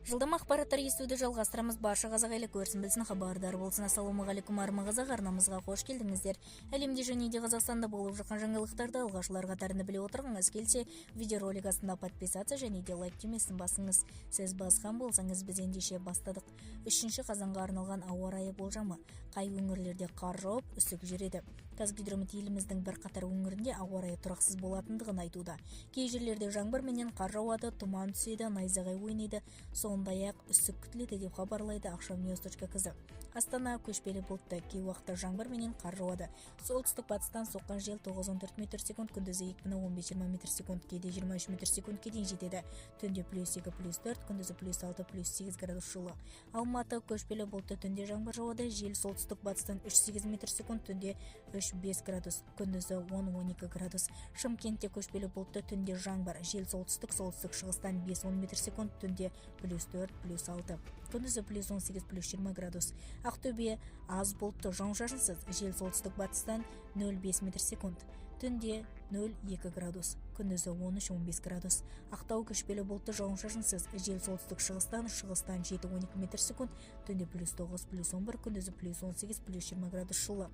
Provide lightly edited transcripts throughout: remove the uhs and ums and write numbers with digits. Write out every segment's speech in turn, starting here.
Жылдам ақпараттар естуді жалғастырамыз. Барша қазақ елі көрсін білсін, хабардар болсын. Ассалаумағалейкум армағазақ арнамызға қош келдіңіздер. Әлемде және де Қазақстанда болып жатқан жаңалықтарды алғашылар қатарында біле отырыңыз келсе, видеоролик астында подписаться және де лайк түймесін басыңыз. Сіз басқан болсаңыз біз ендеше бастадық. 3 қазанға арналған ауа райы болжамы. Қай өңірлерде қар жауып, үсік жүреді. Қазгидромет еліміздің бірқатар өңірінде ауа райы тұрақсыз болатындығын айтуда. Кей жерлерде жаңбыр менен қар жауады, тұман түседі, найзағай ойнайды. Сондай-ақ үсік күтіледі деп хабарлайды akşamnews.kz. Астана көшпелі бұлтты, кей уақытта жаңбыр менен қар жауады. Солтүстік батыстан соққан жел 9-14 метр секунд, күндізі екпіні 15-20 метр секунд, кейде 23 метр секундке дейін жетеді. Түнде +2, +4, күндізі +6, +8 градус жылы. Алматы көшпелі бұлтты, түнде жаңбыр жауады. Жел солтүстік батыстан 3-8 метр секунд, түнде 3-5 градус, күндізі 10-12 градус. Шымкентте көшпелі бұлтты, түнде жаңбыр. Жел солтүстік шығыстан 5-10 метр секунд, түнде +4, +6, күндізі +18, +20 градус. Ақтөбе аз бұлтты, жауын-шашынсыз. Жел солтүстік батыстан 0,5 метр секунд, түнде 0,2 градус, күндізі 13-15 градус. Ақтау көшпелі бұлтты, жауын-шашынсыз. Жел солтүстік шығыстан 7-12 метр секунд, түнде +9, +11, күндізі +18, +20 градус жылы.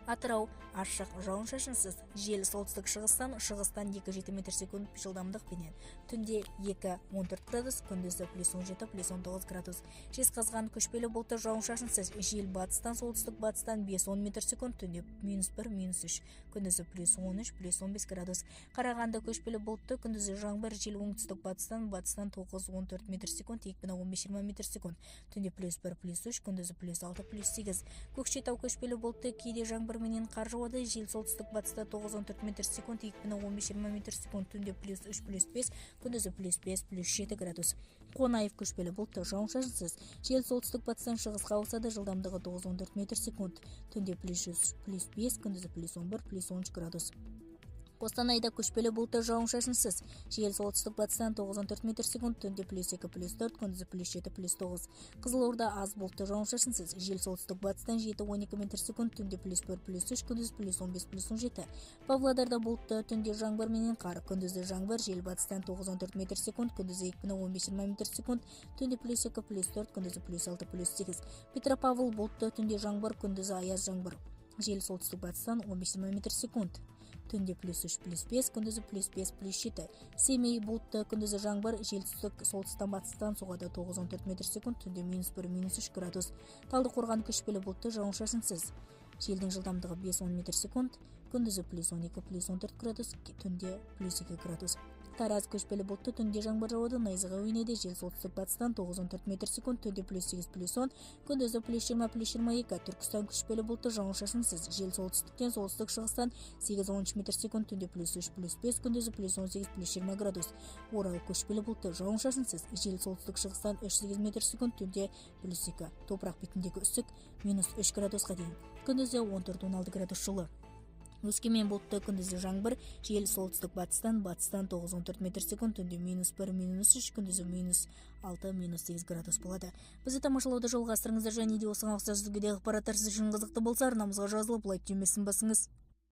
Атырау ашық, жауын-шашынсыз. Жел солтүстік шығыстан 2-7 метр секунд жылдамдықпенен, түнде 2-14 градус, күндізі +17, +19 градус. Жезқазған көшпелі бұлтты, жауын-шашынсыз. Жел батыстан солтүстік батыстан 5-10 метр секунд, түнде -1, -3, күндізі +13, +15 градус. Қарағанды көшпелі бұлтты, күндізі жаңбыр. Жел оңтүстік батыстан 9-14 метр секунд, екпіні 15-20 метр секунд, түнде +1, +3, күндізі +6, +8. Көкшетау көшпелі бұлтты, кейде жаңбыр менен қар жауады. Жел солтүстік батыста 9-14 метр секунд, екпіні 15-20 метр секунд, түнде +3, +5, күндізі +5, +7 градус. Қонаев көшпелі бұлтты, жауын-шашынсыз. Жел солтүстік батыстан шығысқа ауысады, жылдамдығы 9-14 метр секунд, түнде +5, күндізі +11, +13 градус. Қостанайда көшпелі бұлтты, жауын-шашынсыз. Жел солтүстік батыстан 9-14 метр секунд, түнде +2, +4, күндізі +7, +9. Қызылорда аз бұлтты, жауын-шашынсыз. Жел солтүстік батыстан 7-12 метр секунд, түнде +1, +3, күндізі +15, +17. Павлодарда бұлтты, түнде жаңбыр менен қар, күндізі жаңбыр. Жел батыстан 9-14 метр секунд, күндізі екпіні 15-20 метр секунд, түнде +2, +4, күндізі +6, +8. Петропавл бұлтты, түнде жаңбыр, күндізі аяз жаңбыр. Жел солтүстік батыстан 15-20 метр секунд, түнде +3, +5, күндізі +5, +7. Семей бұлтты, күндізі жаңбыр. Жел солтүстік батыстан соғады, 9-14 метр секунд, түнде -1, -3 градус. Талдықорған көшпелі бұлтты, жауын-шашынсыз. Желдің жылдамдығы 5-10 метр секунд, күндізі +12, +14 градус, түнде +2 градус. Тараз көшпелі бұлтты, түнде жаңбыр жауады, найзағай ойнайды. Жел солтүстік батыстан 9-14 метр секунд, түнде +8, +10, күндізі +20, +22. Түркістан көшпелі бұлтты, жауын-шашынсыз. Жел солтүстіктен солтүстік шығыстан 8-13 метр секунд, түнде +3, +5, күндізі +18, +20 градус. Орал көшпелі бұлтты, жауын-шашынсыз. Жел солтүстік шығыстан 3-8 метр секунд, түнде +2. Топырақ бетіндегі үсік -3 градусқа дейін, күндізі 14-16 градус жылы. Өскемен бұлтты, күндізі жаңбыр. Жел солтүстік батыстан 9-14 метр секунд, түнде -1, -3, күндізі -6, -8 градус болады. Бізді тамашалауды жалғастырыңыздар және де осыған ұқсас өзге де ақпараттар сіз үшін қызықты болса, арнамызға жазылып лайк түймесін басыңыз.